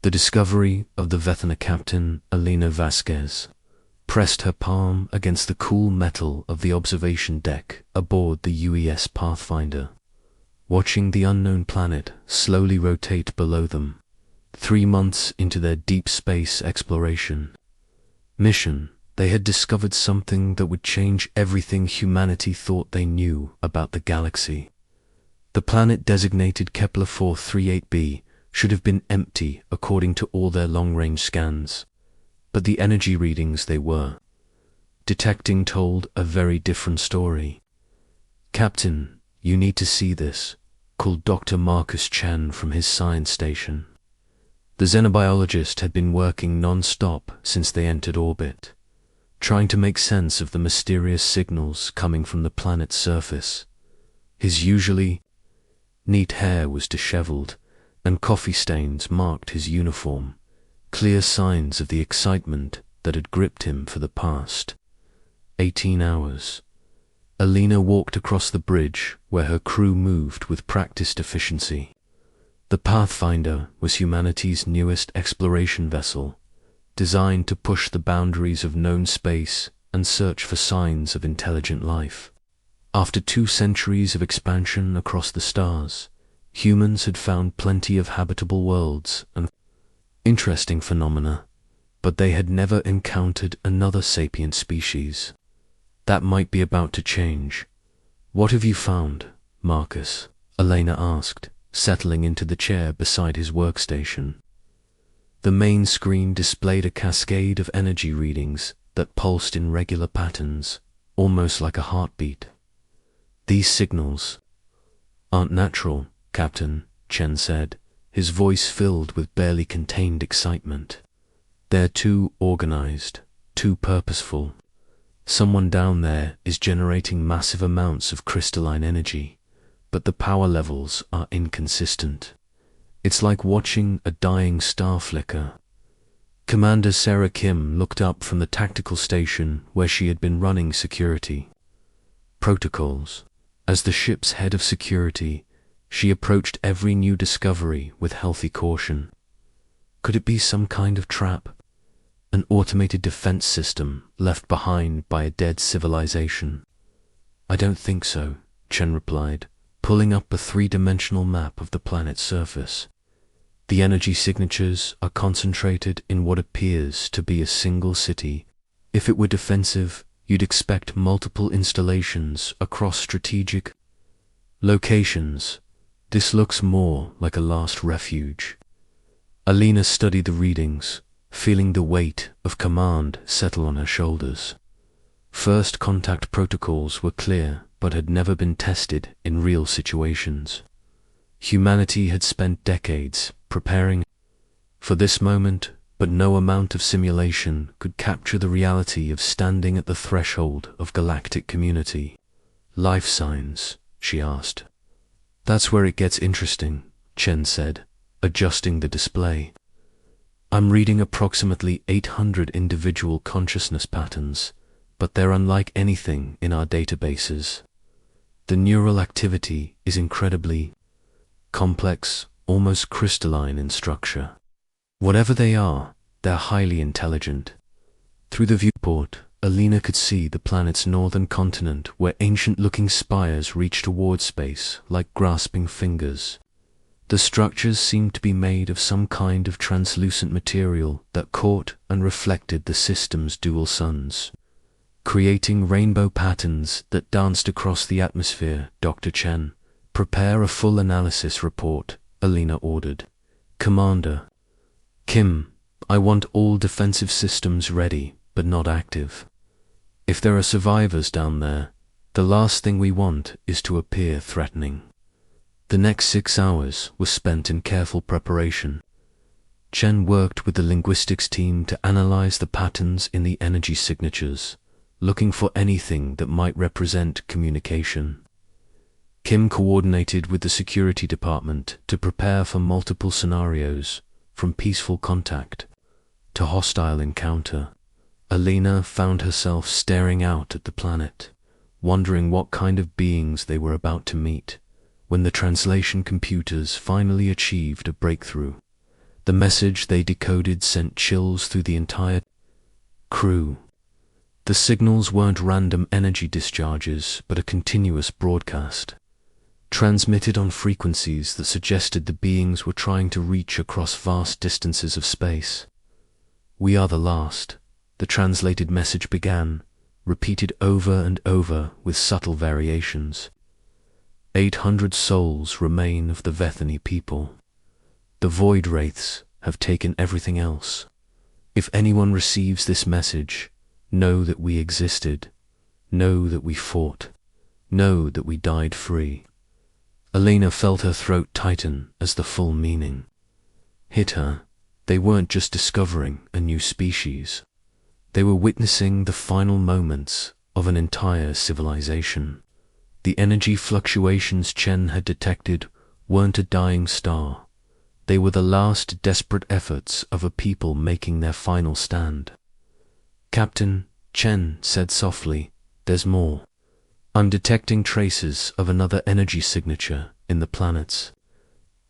The discovery of the Vethana captain, Elena Vasquez, pressed her palm against the cool metal of the observation deck aboard the UES Pathfinder, watching the unknown planet slowly rotate below them, 3 months into their deep space exploration mission. They had discovered something that would change everything humanity thought they knew about the galaxy. The planet designated Kepler 438b should have been empty according to all their long-range scans, but the energy readings they were detecting told a very different story. "Captain, you need to see this," called Dr. Marcus Chen from his science station. The xenobiologist had been working non-stop since they entered orbit, trying to make sense of the mysterious signals coming from the planet's surface. His usually neat hair was disheveled, and coffee stains marked his uniform, clear signs of the excitement that had gripped him for the past 18 hours. Elena walked across the bridge where her crew moved with practiced efficiency. The Pathfinder was humanity's newest exploration vessel, designed to push the boundaries of known space and search for signs of intelligent life. After 2 centuries of expansion across the stars, humans had found plenty of habitable worlds and interesting phenomena, but they had never encountered another sapient species. That might be about to change. "What have you found, Marcus?" Elena asked, settling into the chair beside his workstation. The main screen displayed a cascade of energy readings that pulsed in regular patterns, almost like a heartbeat. "These signals aren't natural, Captain," Chen said, his voice filled with barely contained excitement. "They're too organized, too purposeful. Someone down there is generating massive amounts of crystalline energy, but the power levels are inconsistent. It's like watching a dying star flicker." Commander Sarah Kim looked up from the tactical station where she had been running security protocols. As the ship's head of security, she approached every new discovery with healthy caution. Could it be some kind of trap? An automated defense system left behind by a dead civilization? "I don't think so," Chen replied, pulling up a 3-dimensional map of the planet's surface. "The energy signatures are concentrated in what appears to be a single city. If it were defensive, you'd expect multiple installations across strategic locations. This looks more like a last refuge." Elena studied the readings, feeling the weight of command settle on her shoulders. First contact protocols were clear, but had never been tested in real situations. Humanity had spent decades preparing for this moment, but no amount of simulation could capture the reality of standing at the threshold of galactic community. "Life signs?" she asked. "That's where it gets interesting," Chen said, adjusting the display. "I'm reading approximately 800 individual consciousness patterns, but they're unlike anything in our databases. The neural activity is incredibly complex, almost crystalline in structure. Whatever they are, they're highly intelligent." Through the viewport, Elena could see the planet's northern continent where ancient-looking spires reached toward space like grasping fingers. The structures seemed to be made of some kind of translucent material that caught and reflected the system's dual suns, creating rainbow patterns that danced across the atmosphere. "Dr. Chen, prepare a full analysis report," Elena ordered. "Commander Kim, I want all defensive systems ready, but not active. If there are survivors down there, the last thing we want is to appear threatening." The next 6 hours were spent in careful preparation. Chen worked with the linguistics team to analyze the patterns in the energy signatures, looking for anything that might represent communication. Kim coordinated with the security department to prepare for multiple scenarios, from peaceful contact to hostile encounter. Elena found herself staring out at the planet, wondering what kind of beings they were about to meet, when the translation computers finally achieved a breakthrough. The message they decoded sent chills through the entire crew. The signals weren't random energy discharges, but a continuous broadcast, transmitted on frequencies that suggested the beings were trying to reach across vast distances of space. "We are the last," the translated message began, repeated over and over with subtle variations. 800 souls remain of the Vethany people. The void wraiths have taken everything else. If anyone receives this message, know that we existed, know that we fought, know that we died free. Alina felt her throat tighten as the full meaning hit her. They weren't just discovering a new species. They were witnessing the final moments of an entire civilization. The energy fluctuations Chen had detected weren't a dying star. They were the last desperate efforts of a people making their final stand. "Captain," Chen said softly, "there's more. I'm detecting traces of another energy signature in the planet's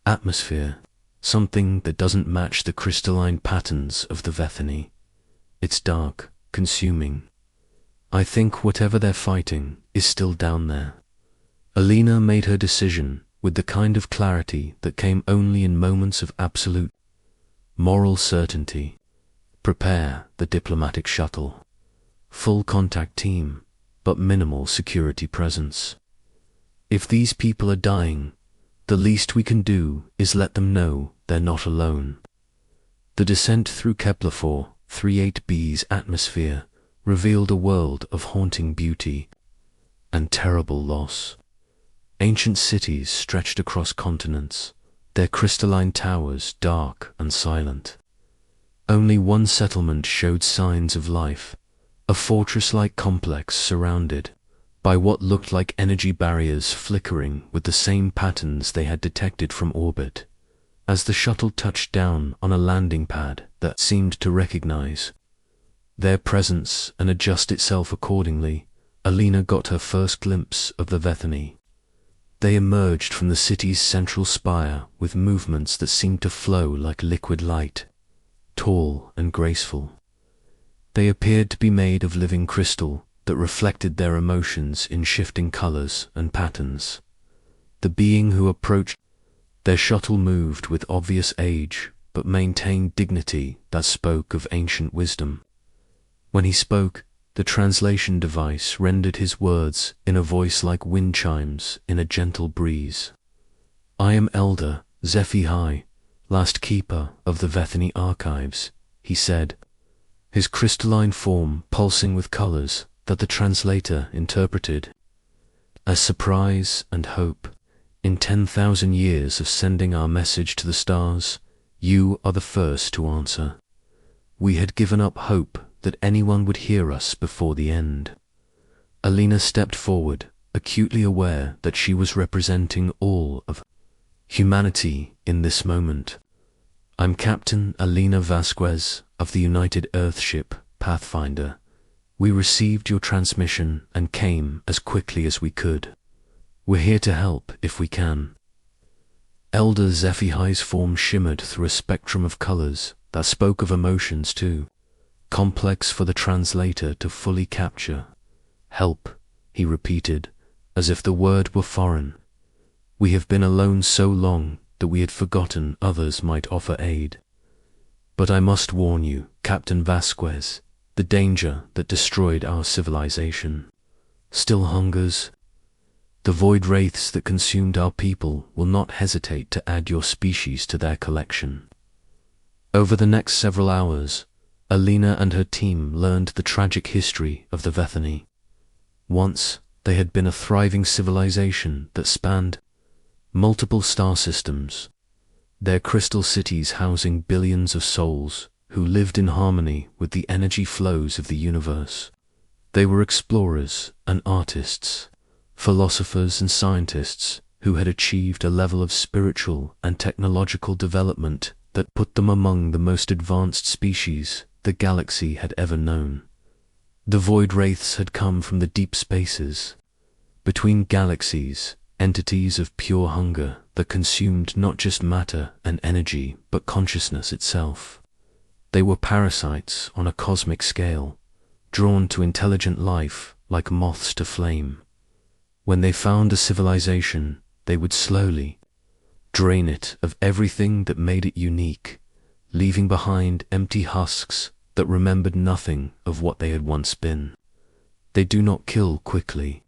atmosphere, something that doesn't match the crystalline patterns of the Vethany. It's dark, consuming. I think whatever they're fighting is still down there." Alina made her decision with the kind of clarity that came only in moments of absolute moral certainty. Prepare the diplomatic shuttle. Full contact team, but minimal security presence. If these people are dying, the least we can do is let them know they're not alone. The descent through Kepler 438b's atmosphere revealed a world of haunting beauty and terrible loss. Ancient cities stretched across continents, their crystalline towers dark and silent. Only one settlement showed signs of life, a fortress-like complex surrounded by what looked like energy barriers flickering with the same patterns they had detected from orbit. As the shuttle touched down on a landing pad that seemed to recognize their presence and adjust itself accordingly, Alina got her first glimpse of the Vethany. They emerged from the city's central spire with movements that seemed to flow like liquid light, tall and graceful. They appeared to be made of living crystal that reflected their emotions in shifting colors and patterns. The being who approached their shuttle moved with obvious age, but maintained dignity that spoke of ancient wisdom. When he spoke, the translation device rendered his words in a voice like wind chimes in a gentle breeze. "I am Elder HFY, last keeper of the Vethany archives," he said, his crystalline form pulsing with colors that the translator interpreted as surprise and hope. "In 10,000 years of sending our message to the stars, you are the first to answer. We had given up hope that anyone would hear us before the end." Alina stepped forward, acutely aware that she was representing all of humanity in this moment. "I'm Captain Alina Vasquez of the United Earthship Pathfinder. We received your transmission and came as quickly as we could. We're here to help if we can." Elder HFY's form shimmered through a spectrum of colors that spoke of emotions too, complex for the translator to fully capture. "Help," he repeated, as if the word were foreign. "We have been alone so long that we had forgotten others might offer aid. But I must warn you, Captain Vasquez, the danger that destroyed our civilization still hungers. The void wraiths that consumed our people will not hesitate to add your species to their collection." Over the next several hours, Alina and her team learned the tragic history of the Vethany. Once, they had been a thriving civilization that spanned multiple star systems, their crystal cities housing billions of souls who lived in harmony with the energy flows of the universe. They were explorers and artists, philosophers and scientists who had achieved a level of spiritual and technological development that put them among the most advanced species the galaxy had ever known. The void wraiths had come from the deep spaces, between galaxies, entities of pure hunger that consumed not just matter and energy, but consciousness itself. They were parasites on a cosmic scale, drawn to intelligent life like moths to flame. When they found a civilization, they would slowly drain it of everything that made it unique, leaving behind empty husks that remembered nothing of what they had once been. They do not kill quickly,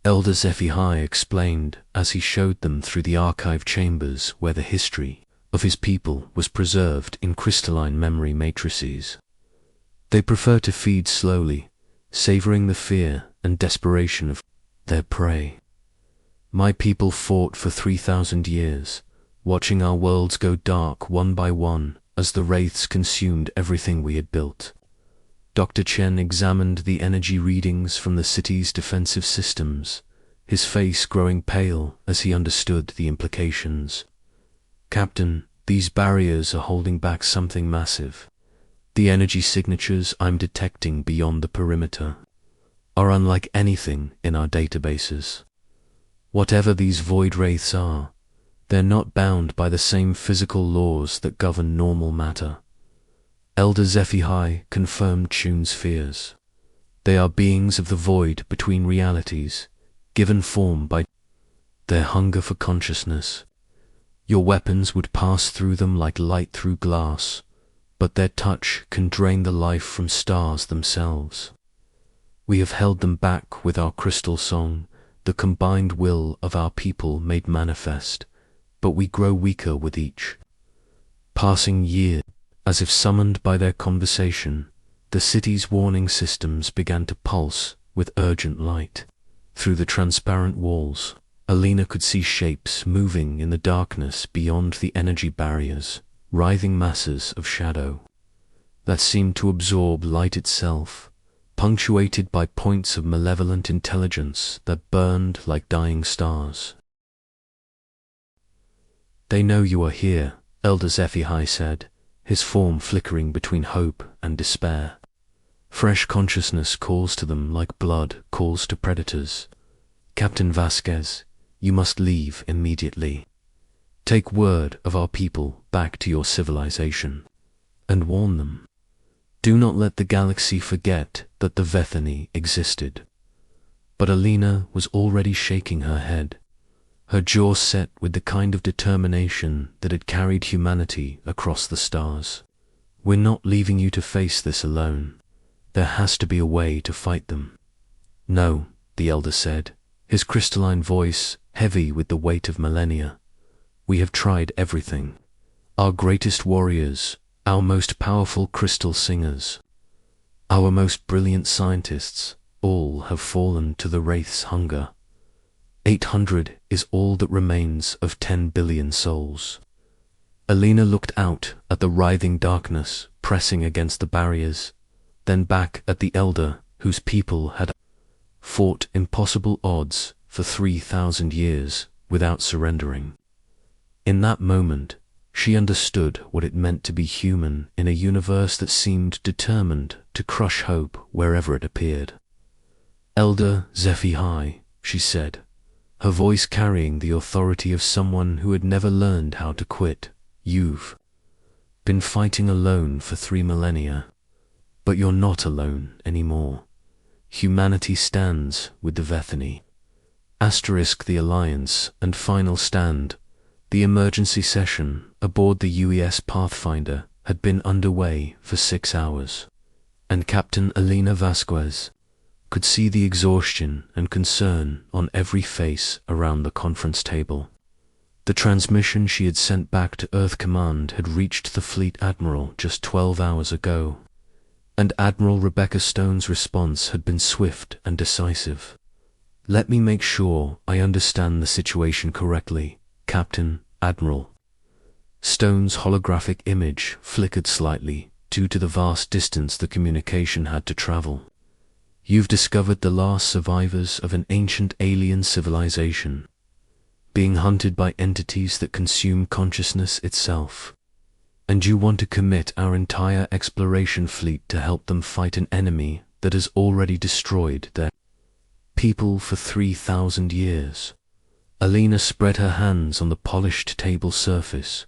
Elder HFY explained as he showed them through the archive chambers where the history of his people was preserved in crystalline memory matrices. They prefer to feed slowly, savoring the fear and desperation of their prey. My people fought for 3,000 years, watching our worlds go dark one by one as the wraiths consumed everything we had built. Dr. Chen examined the energy readings from the city's defensive systems, his face growing pale as he understood the implications. Captain, these barriers are holding back something massive. The energy signatures I'm detecting beyond the perimeter are unlike anything in our databases. Whatever these void wraiths are, they're not bound by the same physical laws that govern normal matter. Elder HFY confirmed Chun's fears. They are beings of the void between realities, given form by their hunger for consciousness. Your weapons would pass through them like light through glass, but their touch can drain the life from stars themselves. We have held them back with our crystal song, the combined will of our people made manifest, but we grow weaker with each passing year. As if summoned by their conversation, the city's warning systems began to pulse with urgent light. Through the transparent walls, Alina could see shapes moving in the darkness beyond the energy barriers, writhing masses of shadow that seemed to absorb light itself, punctuated by points of malevolent intelligence that burned like dying stars. They know you are here, Elder HFY said, his form flickering between hope and despair. Fresh consciousness calls to them like blood calls to predators. Captain Vasquez, you must leave immediately. Take word of our people back to your civilization, and warn them. Do not let the galaxy forget that the Vethany existed. But Alina was already shaking her head, her jaw set with the kind of determination that had carried humanity across the stars. We're not leaving you to face this alone. There has to be a way to fight them. No, the elder said, his crystalline voice heavy with the weight of millennia. We have tried everything. Our greatest warriors, our most powerful crystal singers, our most brilliant scientists, all have fallen to the wraith's hunger. 800 is all that remains of 10 billion souls. Alina looked out at the writhing darkness pressing against the barriers, then back at the elder whose people had fought impossible odds for 3,000 years without surrendering. In that moment, she understood what it meant to be human in a universe that seemed determined to crush hope wherever it appeared. Elder HFY, she said, her voice carrying the authority of someone who had never learned how to quit. You've been fighting alone for 3 millennia, but you're not alone anymore. Humanity stands with the Vethany. Asterisk the Alliance and final stand. The emergency session aboard the UES Pathfinder had been underway for 6 hours, and Captain Alina Vasquez could see the exhaustion and concern on every face around the conference table. The transmission she had sent back to Earth Command had reached the Fleet Admiral just 12 hours ago, and Admiral Rebecca Stone's response had been swift and decisive. Let me make sure I understand the situation correctly, Captain, Admiral. Stone's holographic image flickered slightly due to the vast distance the communication had to travel. You've discovered the last survivors of an ancient alien civilization, being hunted by entities that consume consciousness itself. And you want to commit our entire exploration fleet to help them fight an enemy that has already destroyed their people for 3,000 years. Alina spread her hands on the polished table surface,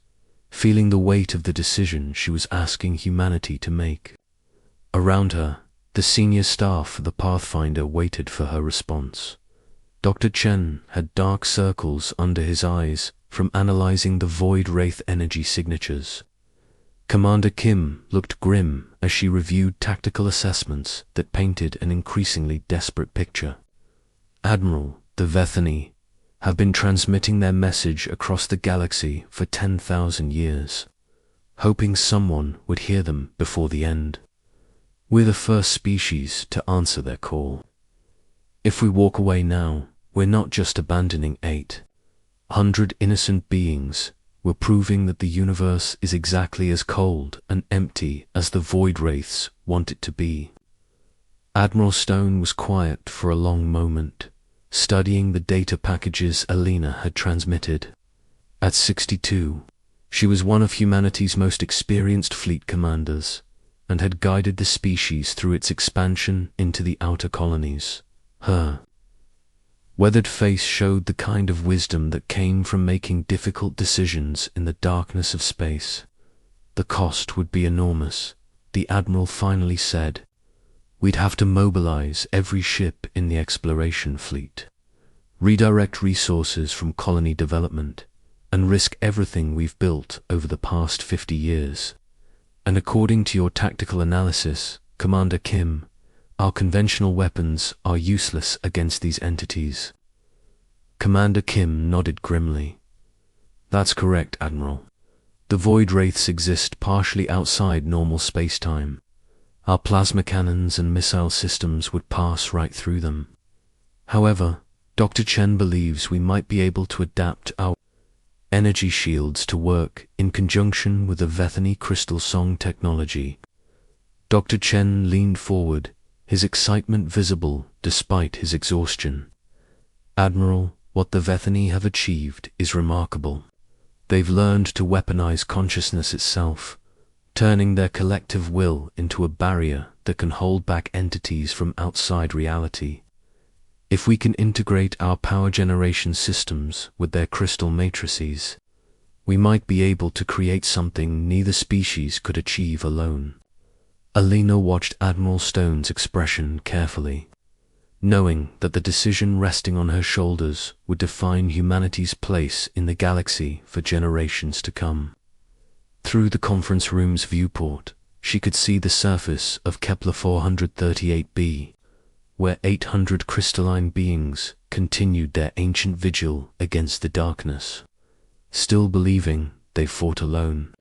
feeling the weight of the decision she was asking humanity to make. Around her, the senior staff of the Pathfinder waited for her response. Dr. Chen had dark circles under his eyes from analyzing the void wraith energy signatures. Commander Kim looked grim as she reviewed tactical assessments that painted an increasingly desperate picture. Admiral, the Vethani have been transmitting their message across the galaxy for 10,000 years, hoping someone would hear them before the end. We're the first species to answer their call. If we walk away now, we're not just abandoning 800 innocent beings, we're proving that the universe is exactly as cold and empty as the void wraiths want it to be. Admiral Stone was quiet for a long moment, studying the data packages Alina had transmitted. At 62, she was one of humanity's most experienced fleet commanders, and had guided the species through its expansion into the outer colonies. Her weathered face showed the kind of wisdom that came from making difficult decisions in the darkness of space. The cost would be enormous, the Admiral finally said. We'd have to mobilize every ship in the exploration fleet, redirect resources from colony development, and risk everything we've built over the past 50 years. And according to your tactical analysis, Commander Kim, our conventional weapons are useless against these entities. Commander Kim nodded grimly. That's correct, Admiral. The void wraiths exist partially outside normal space-time. Our plasma cannons and missile systems would pass right through them. However, Dr. Chen believes we might be able to adapt our energy shields to work in conjunction with the Vethani crystal song technology. Dr. Chen leaned forward, his excitement visible despite his exhaustion. Admiral, what the Vethani have achieved is remarkable. They've learned to weaponize consciousness itself, turning their collective will into a barrier that can hold back entities from outside reality. If we can integrate our power generation systems with their crystal matrices, we might be able to create something neither species could achieve alone. Alina watched Admiral Stone's expression carefully, knowing that the decision resting on her shoulders would define humanity's place in the galaxy for generations to come. Through the conference room's viewport, she could see the surface of Kepler 438b, where 800 crystalline beings continued their ancient vigil against the darkness, still believing they fought alone.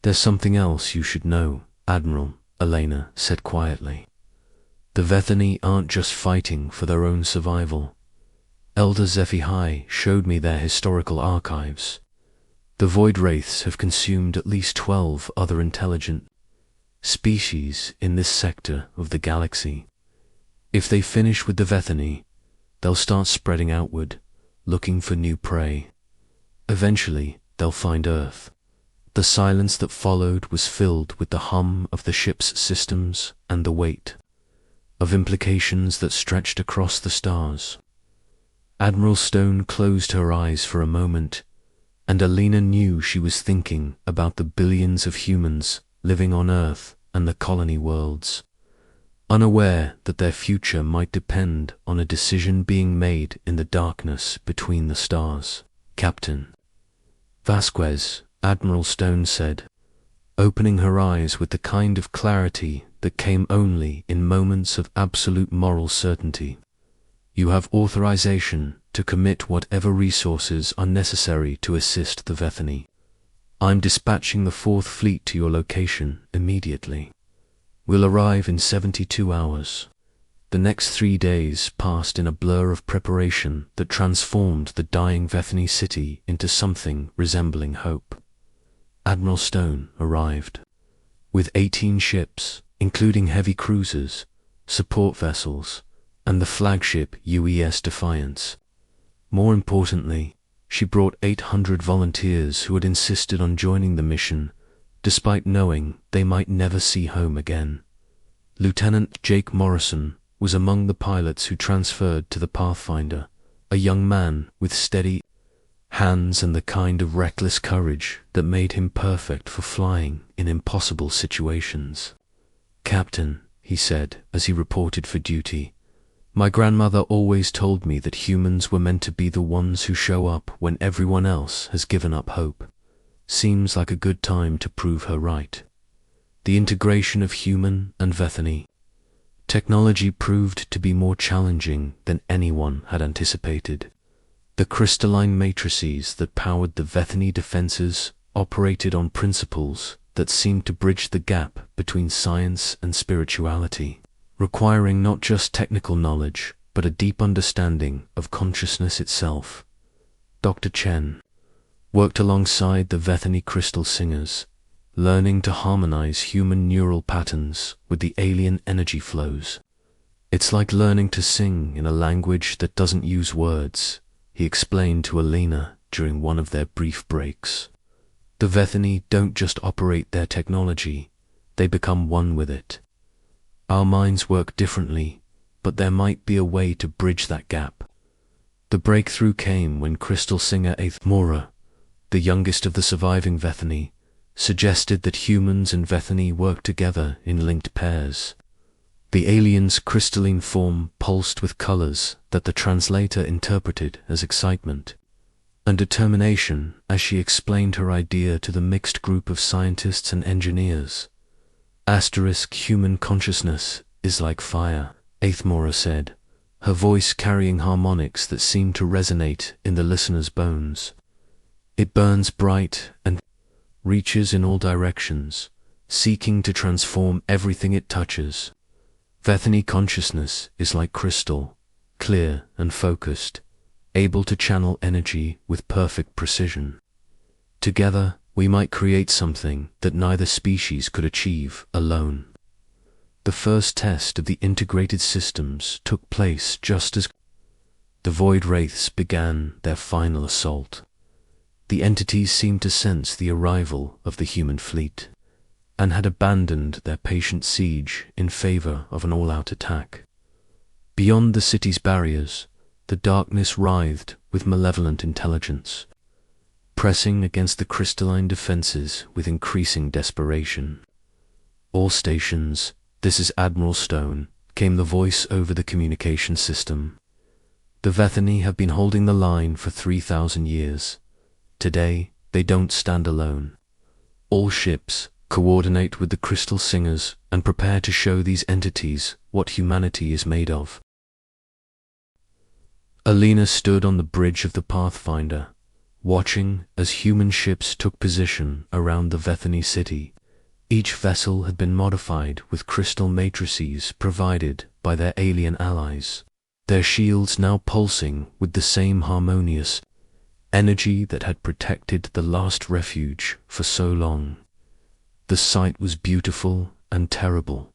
There's something else you should know, Admiral, Alina said quietly. The Vethani aren't just fighting for their own survival. Elder HFY showed me their historical archives. The void wraiths have consumed at least 12 other intelligent species in this sector of the galaxy. If they finish with the Vethani, they'll start spreading outward, looking for new prey. Eventually, they'll find Earth. The silence that followed was filled with the hum of the ship's systems and the weight of implications that stretched across the stars. Admiral Stone closed her eyes for a moment, and Alina knew she was thinking about the billions of humans living on Earth and the colony worlds, unaware that their future might depend on a decision being made in the darkness between the stars. Captain Vasquez, Admiral Stone said, opening her eyes with the kind of clarity that came only in moments of absolute moral certainty. You have authorization to commit whatever resources are necessary to assist the Vethani. I'm dispatching the 4th Fleet to your location immediately. We'll arrive in 72 hours. The next 3 days passed in a blur of preparation that transformed the dying Vethani city into something resembling hope. Admiral Stone arrived. With 18 ships, including heavy cruisers, support vessels, and the flagship UES Defiance. More importantly, she brought 800 volunteers who had insisted on joining the mission, despite knowing they might never see home again. Lieutenant Jake Morrison was among the pilots who transferred to the Pathfinder, a young man with steady hands and the kind of reckless courage that made him perfect for flying in impossible situations. "Captain," he said as he reported for duty, "my grandmother always told me that humans were meant to be the ones who show up when everyone else has given up hope. Seems like a good time to prove her right." The integration of human and Vethany technology proved to be more challenging than anyone had anticipated. The crystalline matrices that powered the Vethany defenses operated on principles that seemed to bridge the gap between science and spirituality, requiring not just technical knowledge, but a deep understanding of consciousness itself. Dr. Chen worked alongside the Vethany crystal singers, learning to harmonize human neural patterns with the alien energy flows. "It's like learning to sing in a language that doesn't use words," he explained to Alina during one of their brief breaks. "The Vethany don't just operate their technology, they become one with it. Our minds work differently, but there might be a way to bridge that gap." The breakthrough came when crystal singer Mora, the youngest of the surviving Vethany, suggested that humans and Vethany work together in linked pairs. The alien's crystalline form pulsed with colors that the translator interpreted as excitement and determination as she explained her idea to the mixed group of scientists and engineers. "Human consciousness is like fire," Aethmora said, her voice carrying harmonics that seemed to resonate in the listener's bones. "It burns bright and reaches in all directions, seeking to transform everything it touches. Vethany consciousness is like crystal, clear and focused, able to channel energy with perfect precision. Together, we might create something that neither species could achieve alone." The first test of the integrated systems took place just as the Void Wraiths began their final assault. The entities seemed to sense the arrival of the human fleet and had abandoned their patient siege in favor of an all-out attack. Beyond the city's barriers, the darkness writhed with malevolent intelligence, pressing against the crystalline defenses with increasing desperation. "All stations, this is Admiral Stone," came the voice over the communication system. "The Vethany have been holding the line for 3,000 years. Today, they don't stand alone. All ships, coordinate with the crystal singers and prepare to show these entities what humanity is made of." Alina stood on the bridge of the Pathfinder, watching as human ships took position around the Vethany city. Each vessel had been modified with crystal matrices provided by their alien allies, their shields now pulsing with the same harmonious energy that had protected the last refuge for so long. The sight was beautiful and terrible,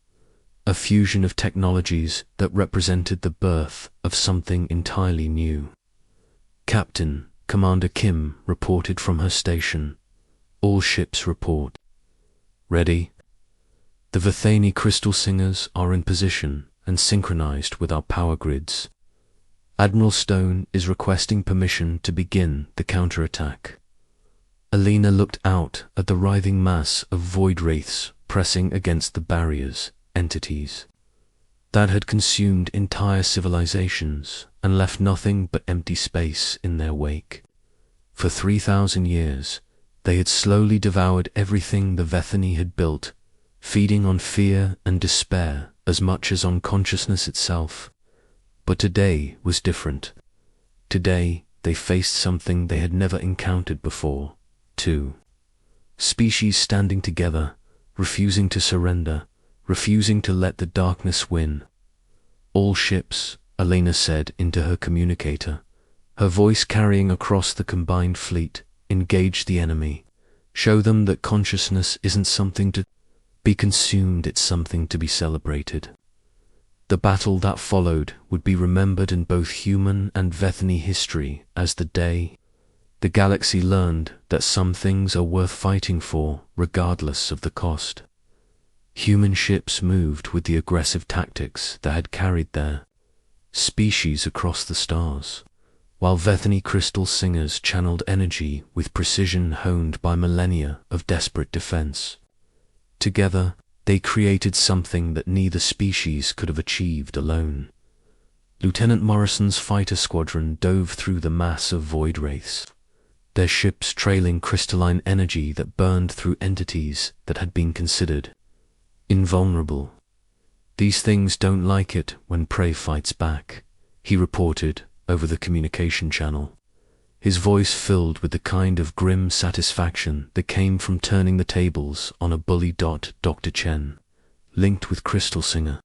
a fusion of technologies that represented the birth of something entirely new. "Captain," Commander Kim reported from her station. "All ships report." "Ready?" "The Vethany crystal singers are in position and synchronized with our power grids. Admiral Stone is requesting permission to begin the counterattack." Alina looked out at the writhing mass of void wraiths pressing against the barriers, entities that had consumed entire civilizations and left nothing but empty space in their wake. For 3,000 years, they had slowly devoured everything the Vethany had built, feeding on fear and despair as much as on consciousness itself. But today was different. Today, they faced something they had never encountered before. Two species standing together, refusing to surrender, refusing to let the darkness win. "All ships," Alina said into her communicator, her voice carrying across the combined fleet, "engage the enemy. Show them that consciousness isn't something to be consumed, it's something to be celebrated." The battle that followed would be remembered in both human and Vethany history as the day the galaxy learned that some things are worth fighting for regardless of the cost. Human ships moved with the aggressive tactics that had carried their species across the stars, while Vethany crystal singers channeled energy with precision honed by millennia of desperate defense. Together, they created something that neither species could have achieved alone. Lieutenant Morrison's fighter squadron dove through the mass of void wraiths, their ships trailing crystalline energy that burned through entities that had been considered invulnerable. "These things don't like it when prey fights back," he reported over the communication channel, his voice filled with the kind of grim satisfaction that came from turning the tables on a bully. Dr. Chen, linked with Crystal Singer,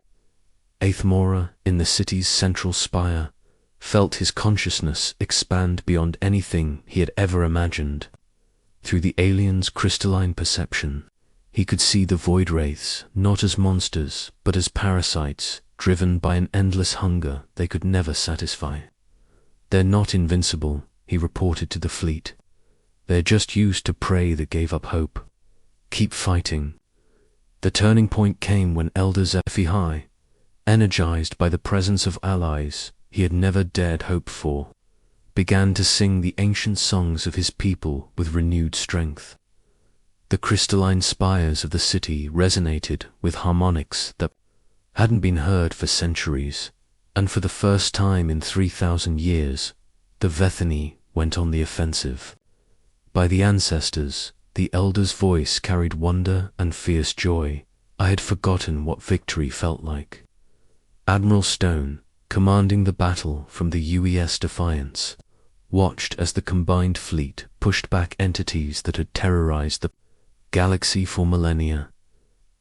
Eighth Mora in the city's central spire, felt his consciousness expand beyond anything he had ever imagined. Through the alien's crystalline perception, he could see the void wraiths not as monsters but as parasites driven by an endless hunger they could never satisfy. "They're not invincible," he reported to the fleet. "They're just used to prey that gave up hope. Keep fighting." The turning point came when Elder HFY, energized by the presence of allies he had never dared hope for, began to sing the ancient songs of his people with renewed strength. The crystalline spires of the city resonated with harmonics that hadn't been heard for centuries, and for the first time in 3,000 years, the Vethany went on the offensive. By the ancestors, the elder's voice carried wonder and fierce joy. I had forgotten what victory felt like. Admiral Stone, commanding the battle from the UES Defiance, watched as the combined fleet pushed back entities that had terrorized the galaxy for millennia.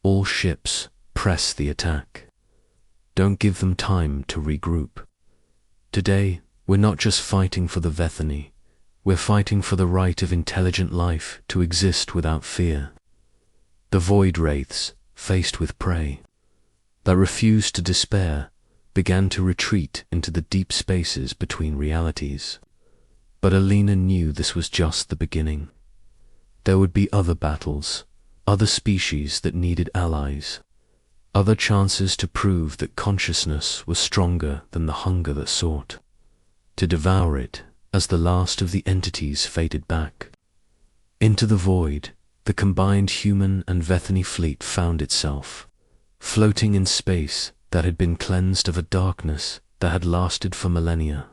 "All ships, press the attack. Don't give them time to regroup. Today, we're not just fighting for the Vethany, we're fighting for the right of intelligent life to exist without fear." The void wraiths, faced with prey that refused to despair, began to retreat into the deep spaces between realities. But Alina knew this was just the beginning. There would be other battles, other species that needed allies, other chances to prove that consciousness was stronger than the hunger that sought to devour it as the last of the entities faded back. Into the void, the combined human and Vethany fleet found itself, floating in space that had been cleansed of a darkness that had lasted for millennia.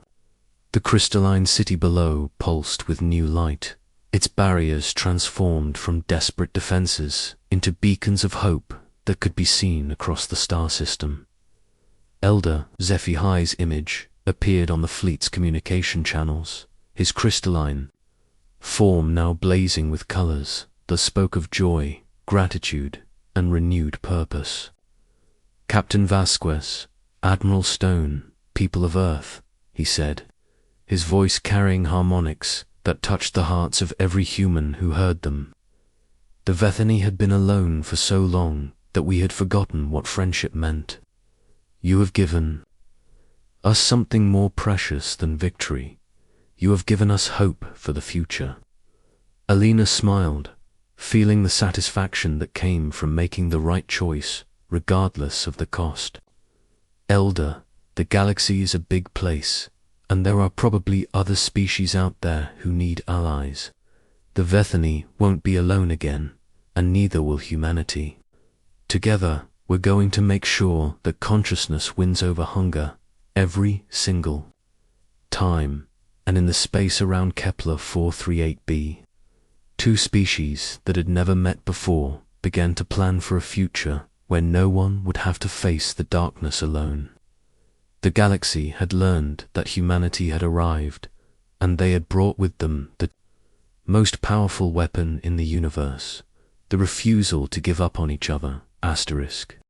The crystalline city below pulsed with new light, its barriers transformed from desperate defenses into beacons of hope that could be seen across the star system. Elder HFY's image appeared on the fleet's communication channels, his crystalline form now blazing with colors that spoke of joy, gratitude, and renewed purpose. "Captain Vasquez, Admiral Stone, people of Earth," he said, his voice carrying harmonics that touched the hearts of every human who heard them. "The Vethany had been alone for so long that we had forgotten what friendship meant. You have given us something more precious than victory. You have given us hope for the future." Alina smiled, feeling the satisfaction that came from making the right choice, regardless of the cost. "Elder, the galaxy is a big place, and there are probably other species out there who need allies. The Vethany won't be alone again, and neither will humanity. Together, we're going to make sure that consciousness wins over hunger every single time." And in the space around Kepler 438b, two species that had never met before began to plan for a future where no one would have to face the darkness alone. The galaxy had learned that humanity had arrived, and they had brought with them the most powerful weapon in the universe, the refusal to give up on each other, **.